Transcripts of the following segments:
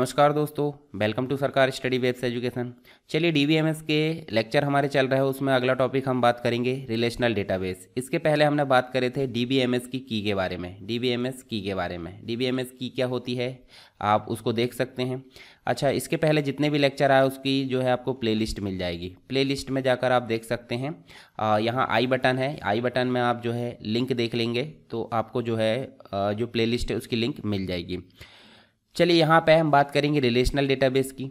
नमस्कार दोस्तों, welcome to सरकार स्टडी बेस्ड एजुकेशन। चलिए डीबीएमएस के लेक्चर हमारे चल रहे हैं, उसमें अगला टॉपिक हम बात करेंगे रिलेशनल डेटाबेस। इसके पहले हमने बात करे थे डीबीएमएस की के बारे में। डीबीएमएस की के बारे में, डीबीएमएस की क्या होती है आप उसको देख सकते हैं। अच्छा, इसके पहले जितने भी लेक्चर आए उसकी जो है आपको प्लेलिस्ट मिल जाएगी। प्लेलिस्ट में जाकर आप देख सकते हैं, यहाँ आई बटन है, आई बटन में आप जो है लिंक देख लेंगे तो आपको जो है जो प्लेलिस्ट है उसकी लिंक मिल जाएगी। चलिए यहाँ पे हम बात करेंगे रिलेशनल डेटाबेस की।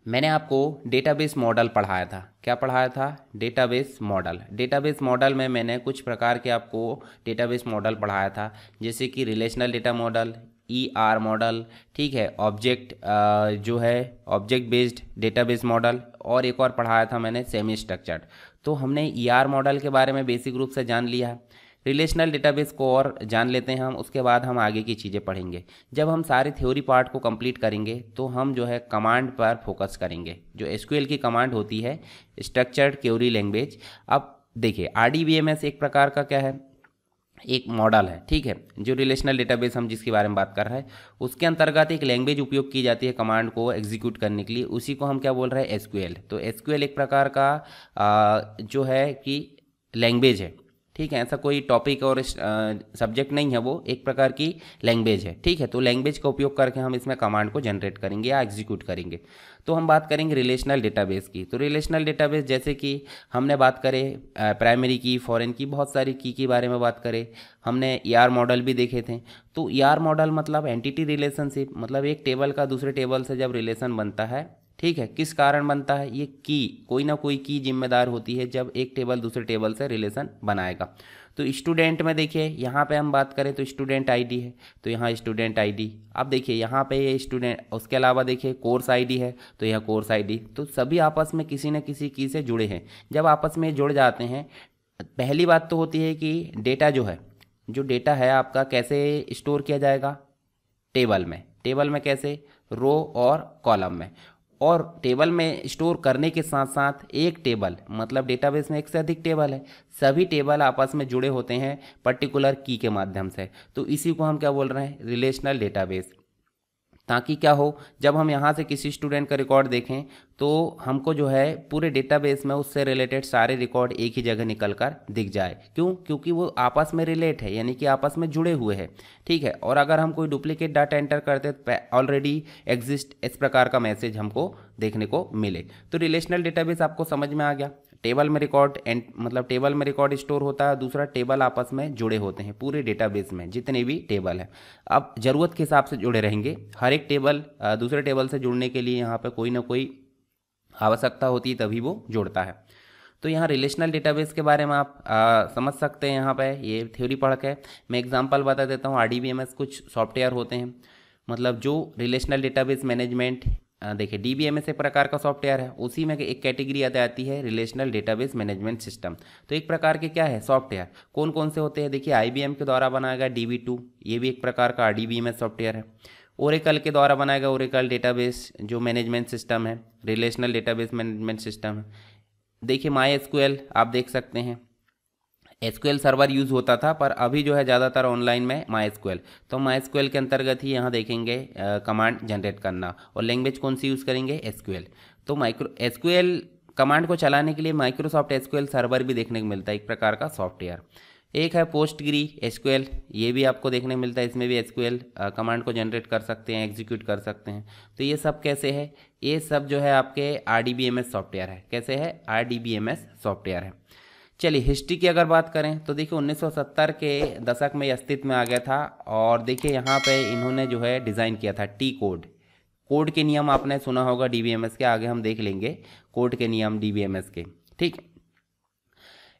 मैंने आपको डेटाबेस मॉडल पढ़ाया था। क्या पढ़ाया था? Database model. डेटाबेस मॉडल में मैंने कुछ प्रकार के आपको डेटाबेस मॉडल पढ़ाया था, जैसे कि relational data model, ER model, ठीक है, ऑब्जेक्ट जो है ऑब्जेक्ट बेस्ड डेटाबेस मॉडल, और एक और पढ़ाया था मैंने सेमी स्ट्रक्चर्ड। तो हमने ER मॉडल के बारे में बेसिक रूप से जान लिया। रिलेशनल डेटाबेस को और जान लेते हैं हम, उसके बाद हम आगे की चीज़ें पढ़ेंगे। जब हम सारी थ्योरी पार्ट को कंप्लीट करेंगे तो हम जो है कमांड पर फोकस करेंगे, जो SQL की कमांड होती है, स्ट्रक्चर्ड क्वेरी लैंग्वेज। अब देखिए RDBMS एक प्रकार का क्या है, एक मॉडल है, ठीक है, जो रिलेशनल डेटाबेस हम जिसके बारे में बात कर रहे हैं उसके अंतर्गत एक लैंग्वेज उपयोग की जाती है कमांड को एग्जीक्यूट करने के लिए, उसी को हम क्या बोल रहे हैं, SQL। तो SQL एक प्रकार का जो है कि लैंग्वेज है, ठीक है, ऐसा कोई टॉपिक और सब्जेक्ट नहीं है, वो एक प्रकार की लैंग्वेज है, ठीक है। तो लैंग्वेज का उपयोग करके हम इसमें कमांड को जनरेट करेंगे या एग्जीक्यूट करेंगे। तो हम बात करेंगे रिलेशनल डेटाबेस की। तो रिलेशनल डेटाबेस जैसे कि हमने बात करें प्राइमरी की, फॉरेन की, बहुत सारी की के बारे में बात करें, हमने ER मॉडल भी देखे थे। तो ER मॉडल मतलब एंटिटी रिलेशनशिप, मतलब एक टेबल का दूसरे टेबल से जब रिलेशन बनता है, ठीक है, किस कारण बनता है, ये की कोई ना कोई की जिम्मेदार होती है जब एक टेबल दूसरे टेबल से रिलेशन बनाएगा। तो स्टूडेंट में देखिए यहाँ पे हम बात करें तो स्टूडेंट आईडी है, तो यहाँ स्टूडेंट आईडी। अब देखिए यहाँ पे ये स्टूडेंट, उसके अलावा देखिए कोर्स आईडी है, तो यहाँ कोर्स आईडी। तो सभी आपस में किसी न किसी की से जुड़े हैं। जब आपस में जुड़ जाते हैं, पहली बात तो होती है कि डेटा जो है, जो डेटा है आपका कैसे स्टोर किया जाएगा, टेबल में। टेबल में कैसे, रो और कॉलम में। और टेबल में स्टोर करने के साथ साथ एक टेबल, मतलब डेटाबेस में एक से अधिक टेबल है, सभी टेबल आपस में जुड़े होते हैं पर्टिकुलर की के माध्यम से। तो इसी को हम क्या बोल रहे हैं, रिलेशनल डेटाबेस। ताकि क्या हो, जब हम यहाँ से किसी स्टूडेंट का रिकॉर्ड देखें तो हमको जो है पूरे डेटाबेस में उससे रिलेटेड सारे रिकॉर्ड एक ही जगह निकल कर दिख जाए। क्यों? क्योंकि वो आपस में रिलेट है, यानी कि आपस में जुड़े हुए हैं, ठीक है। और अगर हम कोई डुप्लीकेट डाटा एंटर करते तो ऑलरेडी एग्जिस्ट, इस प्रकार का मैसेज हमको देखने को मिले। तो रिलेशनल डेटाबेस आपको समझ में आ गया। टेबल में रिकॉर्ड मतलब टेबल में रिकॉर्ड स्टोर होता है, दूसरा टेबल आपस में जुड़े होते हैं पूरे डेटाबेस में जितने भी टेबल हैं। अब ज़रूरत के हिसाब से जुड़े रहेंगे। हर एक टेबल दूसरे टेबल से जुड़ने के लिए यहाँ पे कोई ना कोई आवश्यकता होती है, तभी वो जुड़ता है। तो यहाँ रिलेशनल डेटाबेस के बारे में आप समझ सकते हैं। यहाँ पे ये थ्योरी पढ़ के मैं एग्जांपल बता देता हूँ। RDBMS कुछ सॉफ्टवेयर होते हैं, मतलब जो रिलेशनल डेटाबेस मैनेजमेंट, देखिए DBMS एक प्रकार का सॉफ्टवेयर है, उसी में एक कैटेगरी आती है रिलेशनल डेटाबेस मैनेजमेंट सिस्टम। तो एक प्रकार के क्या है सॉफ्टवेयर, कौन कौन से होते हैं, देखिए IBM के द्वारा बनाया गया DB2, ये भी एक प्रकार का RDBMS सॉफ्टवेयर है। ओरेकल के द्वारा बनाया गया ओरेकल डेटाबेस जो मैनेजमेंट सिस्टम है, रिलेशनल डेटाबेस मैनेजमेंट सिस्टम है। देखिए MySQL आप देख सकते हैं, SQL सर्वर यूज़ होता था, पर अभी जो है ज़्यादातर ऑनलाइन में MySQL। तो MySQL के अंतर्गत ही यहाँ देखेंगे कमांड जनरेट करना, और लैंग्वेज कौन सी यूज़ करेंगे, SQL। तो SQL कमांड को चलाने के लिए माइक्रोसॉफ्ट SQL सर्वर भी देखने को मिलता है, एक प्रकार का सॉफ्टवेयर। एक है पोस्टग्री SQL, ये भी आपको देखने को मिलता है, इसमें भी SQL कमांड को जनरेट कर सकते हैं, एग्जीक्यूट कर सकते हैं। तो ये सब कैसे है, ये सब जो है आपके RDBMS सॉफ्टवेयर है। कैसे है, RDBMS सॉफ्टवेयर है। चलिए हिस्ट्री की अगर बात करें तो देखिए 1970 के दशक में अस्तित्व में आ गया था, और देखिए यहाँ पे इन्होंने जो है डिज़ाइन किया था टी कोड। कोड के नियम आपने सुना होगा DBMS के, आगे हम देख लेंगे कोड के नियम DBMS के, ठीक।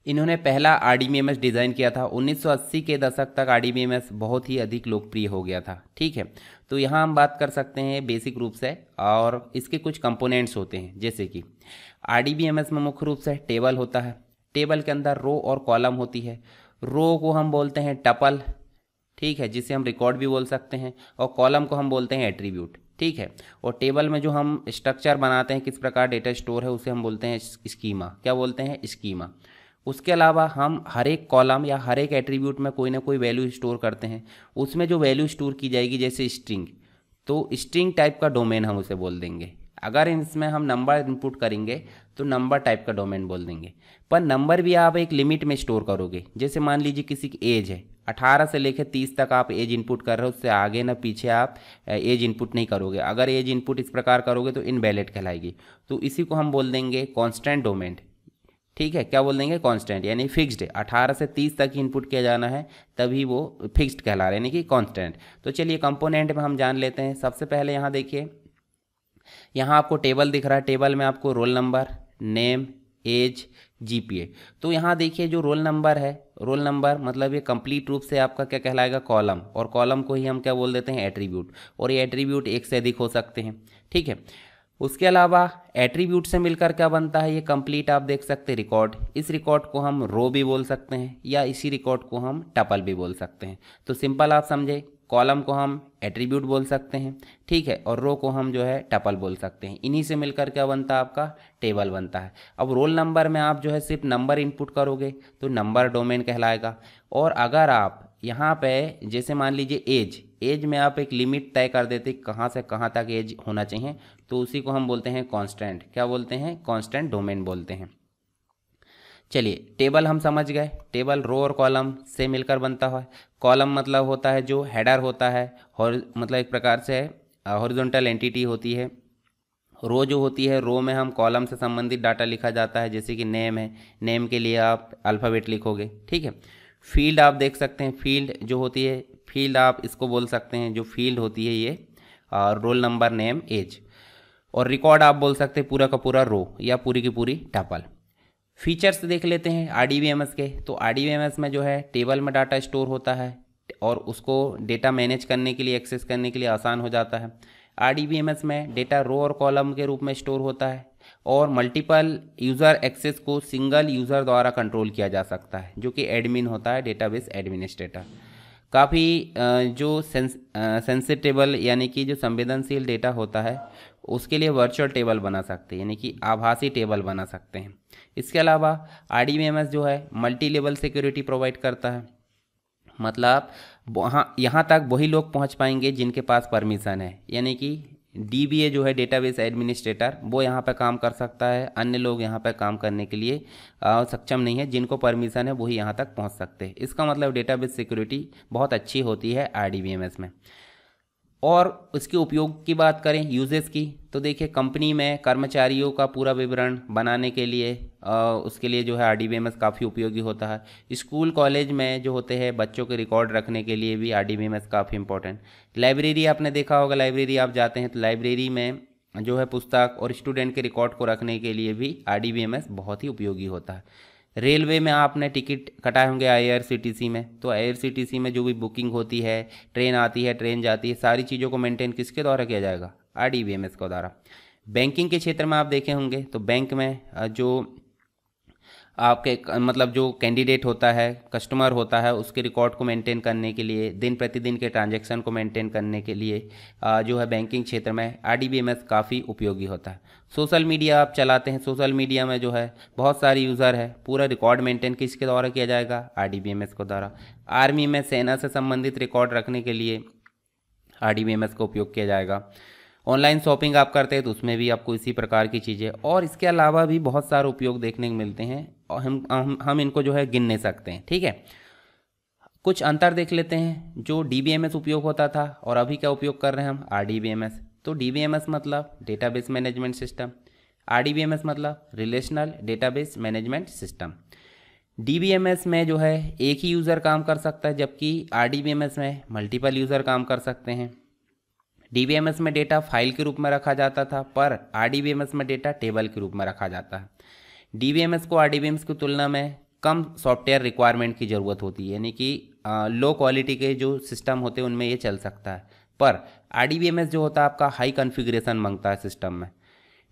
इन्होंने पहला RDBMS डिज़ाइन किया था। 1980 के दशक तक RDBMS बहुत ही अधिक लोकप्रिय हो गया था, ठीक है। तो यहाँ हम बात कर सकते हैं बेसिक रूप से, और इसके कुछ कंपोनेंट्स होते हैं, जैसे कि RDBMS में मुख्य रूप से टेबल होता है, टेबल के अंदर रो और कॉलम होती है। रो को हम बोलते हैं टपल, ठीक है, जिसे हम रिकॉर्ड भी बोल सकते हैं, और कॉलम को हम बोलते हैं एट्रीब्यूट, ठीक है। और टेबल में जो हम स्ट्रक्चर बनाते हैं, किस प्रकार डेटा स्टोर है, उसे हम बोलते हैं स्कीमा। क्या बोलते हैं, स्कीमा। उसके अलावा हम हर एक कॉलम या हर एक एट्रीब्यूट में कोई ना कोई वैल्यू स्टोर करते हैं, उसमें जो वैल्यू स्टोर की जाएगी, जैसे स्ट्रिंग, तो स्ट्रिंग टाइप का डोमेन हम उसे बोल देंगे। अगर इसमें हम नंबर इनपुट करेंगे तो नंबर टाइप का डोमेन बोल देंगे। पर नंबर भी आप एक लिमिट में स्टोर करोगे। जैसे मान लीजिए किसी की एज है 18 से लेकर 30 तक आप एज इनपुट कर रहे हो, उससे आगे ना पीछे आप एज इनपुट नहीं करोगे। अगर एज इनपुट इस प्रकार करोगे तो इनवैलिड कहलाएगी। तो इसी को हम बोल देंगे कांस्टेंट डोमेन। ठीक है, क्या बोल देंगे? कांस्टेंट, यानी फिक्स्ड। 18 से 30 तक ही इनपुट किया जाना है, तभी वो फिक्स्ड कहला रहे हैं, यानी कि कांस्टेंट। तो चलिए कंपोनेंट में हम जान लेते हैं। सबसे पहले यहाँ देखिए, यहाँ आपको टेबल दिख रहा है। टेबल में आपको roll number, name, age, GPA. तो यहाँ देखिए जो रोल नंबर है, रोल नंबर मतलब ये कंप्लीट रूप से आपका क्या कहलाएगा? कॉलम। और कॉलम को ही हम क्या बोल देते हैं? एट्रीब्यूट। और ये एट्रीब्यूट एक से अधिक हो सकते हैं। ठीक है, उसके अलावा एट्रीब्यूट से मिलकर क्या बनता है? ये कंप्लीट आप देख सकते हैं रिकॉर्ड। इस रिकॉर्ड को हम रो भी बोल सकते हैं, या इसी रिकॉर्ड को हम टपल भी बोल सकते हैं। तो सिंपल आप समझे, कॉलम को हम एट्रीब्यूट बोल सकते हैं, ठीक है, और रो को हम जो है टपल बोल सकते हैं। इन्हीं से मिलकर क्या बनता है? आपका टेबल बनता है। अब रोल नंबर में आप जो है सिर्फ नंबर इनपुट करोगे तो नंबर डोमेन कहलाएगा। और अगर आप यहाँ पे जैसे मान लीजिए एज में आप एक लिमिट तय कर देते कहाँ से कहाँ तक एज होना चाहिए, तो उसी को हम बोलते हैं कांस्टेंट। क्या बोलते हैं? कांस्टेंट डोमेन बोलते हैं। चलिए टेबल हम समझ गए। टेबल रो और कॉलम से मिलकर बनता है। कॉलम मतलब होता है जो हेडर होता है, और मतलब एक प्रकार से हॉरिजॉन्टल एंटिटी होती है। रो जो होती है, रो में हम कॉलम से संबंधित डाटा लिखा जाता है। जैसे कि नेम है, नेम के लिए आप अल्फ़ाबेट लिखोगे। ठीक है, फील्ड आप देख सकते हैं, फील्ड जो होती है, फील्ड आप इसको बोल सकते हैं, जो फील्ड होती है ये रोल नंबर, नेम, एज। और रिकॉर्ड आप बोल सकते हैं पूरा का पूरा रो या पूरी की पूरी टपल। फीचर्स देख लेते हैं आरडीबीएमएस के। तो आरडीबीएमएस में जो है टेबल में डाटा स्टोर होता है और उसको डेटा मैनेज करने के लिए, एक्सेस करने के लिए आसान हो जाता है। आरडीबीएमएस में डेटा रो और कॉलम के रूप में स्टोर होता है, और मल्टीपल यूज़र एक्सेस को सिंगल यूज़र द्वारा कंट्रोल किया जा सकता है, जो कि एडमिन होता है, डेटाबेस एडमिनिस्ट्रेटर। काफ़ी जो सेंसिटिबल यानी कि जो संवेदनशील डेटा होता है उसके लिए वर्चुअल टेबल बना सकते हैं, यानी कि आभासी टेबल बना सकते हैं। इसके अलावा आरडीबीएमएस जो है मल्टी लेवल सिक्योरिटी प्रोवाइड करता है। मतलब यहाँ तक वही लोग पहुँच पाएंगे जिनके पास परमिशन है, यानी कि डीबीए जो है डेटाबेस एडमिनिस्ट्रेटर, वो यहाँ पर काम कर सकता है। अन्य लोग यहाँ पर काम करने के लिए सक्षम नहीं है। जिनको परमिशन है वही यहाँ तक पहुँच सकते हैं। इसका मतलब डेटाबेस सिक्योरिटी बहुत अच्छी होती है आरडीबीएमएस में। और उसके उपयोग की बात करें, यूजेस की, तो देखिए कंपनी में कर्मचारियों का पूरा विवरण बनाने के लिए उसके लिए जो है आरडीबीएमएस काफ़ी उपयोगी होता है। स्कूल कॉलेज में जो होते हैं बच्चों के रिकॉर्ड रखने के लिए भी आरडीबीएमएस काफ़ी इंपॉर्टेंट। लाइब्रेरी आपने देखा होगा, लाइब्रेरी आप जाते हैं तो लाइब्रेरी में जो है पुस्तक और स्टूडेंट के रिकॉर्ड को रखने के लिए भी आरडीबीएमएस बहुत ही उपयोगी होता है। रेलवे में आपने टिकट कटाए होंगे आईआरसीटीसी में, तो आईआरसीटीसी में जो भी बुकिंग होती है, ट्रेन आती है, ट्रेन जाती है, सारी चीज़ों को मेंटेन किसके द्वारा किया जाएगा? आरडीबीएमएस के द्वारा। बैंकिंग के क्षेत्र में आप देखे होंगे तो बैंक में जो आपके मतलब जो कैंडिडेट होता है, कस्टमर होता है, उसके रिकॉर्ड को मेंटेन करने के लिए, दिन प्रतिदिन के ट्रांजैक्शन को मेंटेन करने के लिए जो है बैंकिंग क्षेत्र में आरडीबीएमएस काफ़ी उपयोगी होता है। सोशल मीडिया आप चलाते हैं, सोशल मीडिया में जो है बहुत सारे यूज़र है, पूरा रिकॉर्ड मेंटेन किसके द्वारा किया जाएगा? आरडीबीएमएस के द्वारा। आर्मी में, सेना से संबंधित रिकॉर्ड रखने के लिए आरडीबीएमएस का उपयोग किया जाएगा। ऑनलाइन शॉपिंग आप करते हैं तो उसमें भी आपको इसी प्रकार की चीज़ें, और इसके अलावा भी बहुत सारे उपयोग देखने को मिलते हैं, और हम इनको जो है गिन नहीं सकते हैं। ठीक है, कुछ अंतर देख लेते हैं। जो डीबीएमएस उपयोग होता था और अभी क्या उपयोग कर रहे हैं हम? आरडीबीएमएस। तो डीबीएमएस मतलब डेटाबेस मैनेजमेंट सिस्टम, आरडीबीएमएस मतलब relational database management system. DBMS में जो है एक ही यूज़र काम कर सकता है, जबकि आरडीबीएमएस में मल्टीपल यूज़र काम कर सकते हैं। डीबीएमएस में डेटा फाइल के रूप में रखा जाता था, पर आरडीबीएमएस में डेटा टेबल के रूप में रखा जाता है। डीबीएमएस को आरडीबीएमएस की तुलना में कम सॉफ्टवेयर रिक्वायरमेंट की ज़रूरत होती है, यानी कि लो क्वालिटी के जो सिस्टम होते हैं उनमें ये चल सकता है। पर आरडीबीएमएस जो होता है आपका हाई कॉन्फ़िगरेशन मांगता है सिस्टम में।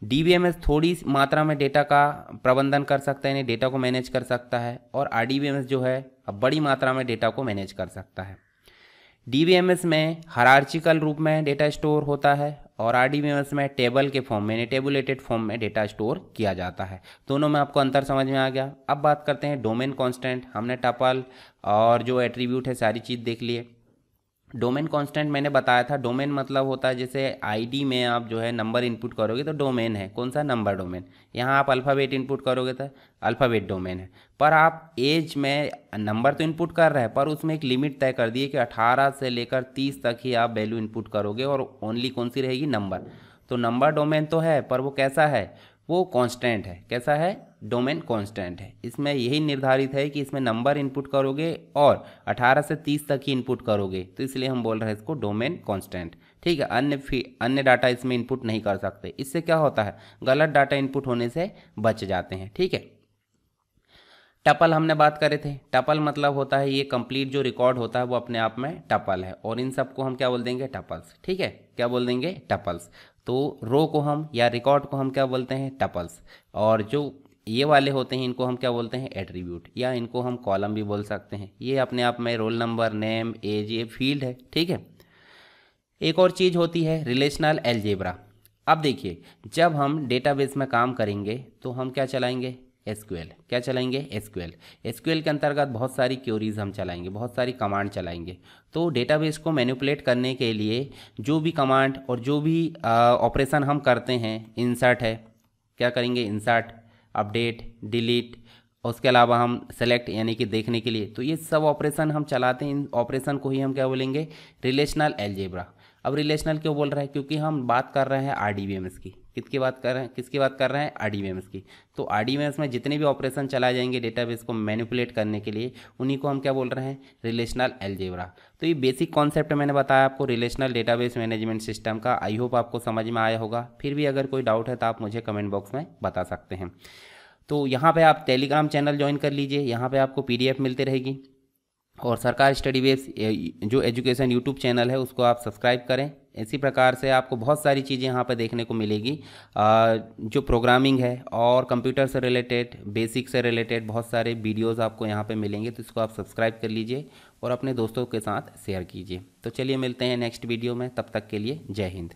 डीबीएमएस थोड़ी मात्रा में डेटा का प्रबंधन कर सकता है, यानी डेटा को मैनेज कर सकता है, और आरडीबीएमएस जो है अब बड़ी मात्रा में डेटा को मैनेज कर सकता है। डीबीएमएस में हायरार्चिकल रूप में डेटा स्टोर होता है, और आरडीबीएमएस में टेबल के फॉर्म में, टेबुलेटेड फॉर्म में डेटा स्टोर किया जाता है। दोनों में आपको अंतर समझ में आ गया। अब बात करते हैं डोमेन कांस्टेंट। हमने टपल और जो एट्रीब्यूट है सारी चीज़ देख लिए। डोमेन कांस्टेंट मैंने बताया था, डोमेन मतलब होता है जैसे आईडी में आप जो है नंबर इनपुट करोगे तो डोमेन है, कौन सा, नंबर डोमेन। यहाँ आप अल्फ़ाबेट इनपुट करोगे तो अल्फ़ाबेट डोमेन है। पर आप एज में नंबर तो इनपुट कर रहे हैं, पर उसमें एक लिमिट तय कर दी है कि 18 से लेकर 30 तक ही आप वैल्यू इनपुट करोगे और ओनली कौन सी रहेगी, नंबर। तो नंबर डोमेन तो है, पर वो कैसा है, वो कांस्टेंट है। कैसा है, डोमेन कांस्टेंट है। इसमें यही निर्धारित है कि इसमें नंबर इनपुट करोगे और 18 से 30 तक ही इनपुट करोगे, तो इसलिए हम बोल रहे हैं इसको डोमेन कांस्टेंट। ठीक है, अन्य डाटा इसमें इनपुट नहीं कर सकते। इससे क्या होता है, गलत डाटा इनपुट होने से बच जाते हैं। ठीक है, टपल हमने बात करे थे। टपल मतलब होता है ये कंप्लीट जो रिकॉर्ड होता है वो अपने आप में टपल है, और इन सबको हम क्या बोल देंगे, टपल्स। ठीक है, क्या बोल देंगे, टपल्स। तो रो को हम या रिकॉर्ड को हम क्या बोलते हैं, टपल्स। और जो ये वाले होते हैं इनको हम क्या बोलते हैं, एट्रीब्यूट, या इनको हम कॉलम भी बोल सकते हैं। ये अपने आप में रोल नंबर, नेम, एज, ये फील्ड है। ठीक है, एक और चीज़ होती है रिलेशनल अलजेब्रा। अब देखिए, जब हम डेटाबेस में काम करेंगे तो हम क्या चलाएंगे, एसक्यूएल। क्या चलाएंगे, एसक्यूएल। एसक्यूएल के अंतर्गत बहुत सारी क्वेरीज हम चलाएंगे, बहुत सारी कमांड चलाएंगे। तो डेटाबेस को मैनिपुलेट करने के लिए जो भी कमांड और जो भी ऑपरेशन हम करते हैं, इंसर्ट है, क्या करेंगे, इंसर्ट, अपडेट, डिलीट, उसके अलावा हम सेलेक्ट यानी कि देखने के लिए, तो ये सब ऑपरेशन हम चलाते हैं। इन ऑपरेशन को ही हम क्या बोलेंगे, रिलेशनल अलजेब्रा। अब रिलेशनल क्यों बोल रहे हैं, क्योंकि हम बात कर रहे हैं आरडीबीएमएस की। किसकी बात कर रहे हैं, किसकी बात कर रहे हैं, आरडीबीएमएस की। तो आरडीबीएमएस में जितने भी ऑपरेशन चलाए जाएंगे डेटाबेस को मैनिपुलेट करने के लिए, उन्हीं को हम क्या बोल रहे हैं, रिलेशनल अलजेब्रा। तो ये बेसिक कॉन्सेप्ट मैंने बताया आपको रिलेशनल डेटाबेस मैनेजमेंट सिस्टम का। आई होप आपको समझ में आया होगा। फिर भी अगर कोई डाउट है तो आप मुझे कमेंट बॉक्स में बता सकते हैं। तो यहाँ पे आप टेलीग्राम चैनल ज्वाइन कर लीजिए, यहाँ पे आपको पीडीएफ मिलती रहेगी। और सरकार स्टडी वेब्स जो एजुकेशन यूट्यूब चैनल है उसको आप सब्सक्राइब करें। इसी प्रकार से आपको बहुत सारी चीज़ें यहाँ पर देखने को मिलेगी, जो प्रोग्रामिंग है और कंप्यूटर से रिलेटेड, बेसिक से रिलेटेड बहुत सारे वीडियोस आपको यहाँ पे मिलेंगे। तो इसको आप सब्सक्राइब कर लीजिए और अपने दोस्तों के साथ शेयर कीजिए। तो चलिए मिलते हैं नेक्स्ट वीडियो में, तब तक के लिए जय हिंद।